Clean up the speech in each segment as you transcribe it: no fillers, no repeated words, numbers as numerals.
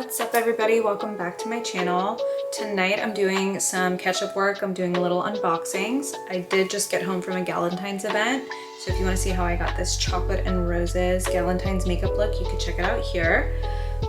What's up everybody? Welcome back to my channel. Tonight I'm doing some catch-up work. I'm doing little unboxings. I did just get home from a Valentine's event. So if you want to see how I got this chocolate and roses Valentine's makeup look, you can check it out here.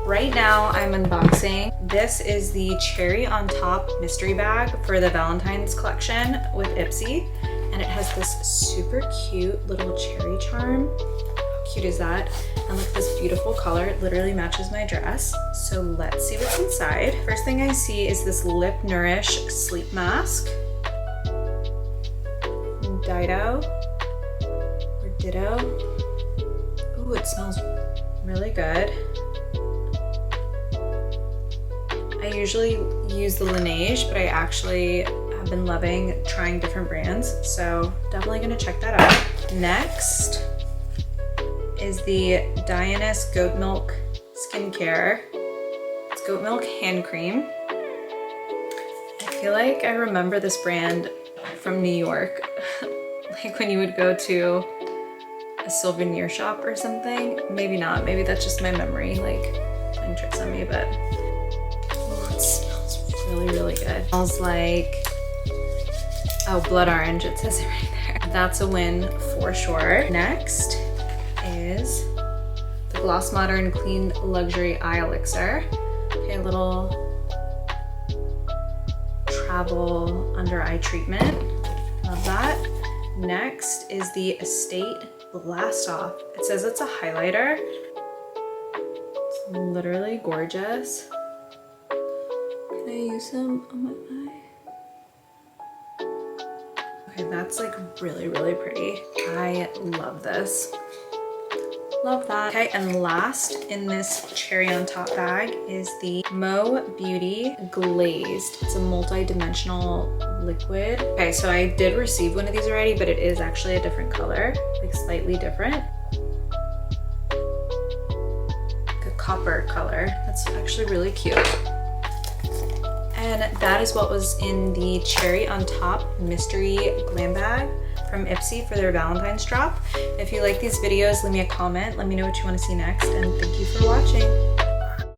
Right now I'm unboxing. This is the Cherry on Top mystery bag for the Valentine's collection with IPSY. And it has this super cute little cherry charm. How cute is that? And look at this beautiful color. It literally matches my dress. So let's see what's inside. First thing I see is this Lip Nourish Sleep Mask. Ditto. Ooh, it smells really good. I usually use the Laneige, but I actually have been loving trying different brands. So definitely gonna check that out. Next is the Diana's Goat Milk Skincare. It's goat milk hand cream. I feel like I remember this brand from New York. Like when you would go to a souvenir shop or something. Maybe not, maybe that's just my memory, like playing tricks on me, but oh, it smells really, really good. It smells like, oh, blood orange, it says it right there. That's a win for sure. Next is the Gloss Modern Clean Luxury Eye Elixir. Okay, a little travel under eye treatment. Love that. Next is the Estate Blast Off. It says it's a highlighter. It's literally gorgeous. Can I use some on my eye? Okay, that's like really, really pretty. I love this. Love that. Okay, and last in this Cherry on Top bag is the Mo Beauty Glazed. It's a multi-dimensional liquid. Okay, so I did receive one of these already, but it is actually a different color, like slightly different. Like a copper color. That's actually really cute. And that is what was in the Cherry on Top Mystery Glam Bag from IPSY for their Valentine's drop. If you like these videos, leave me a comment. Let me know what you want to see next, and thank you for watching.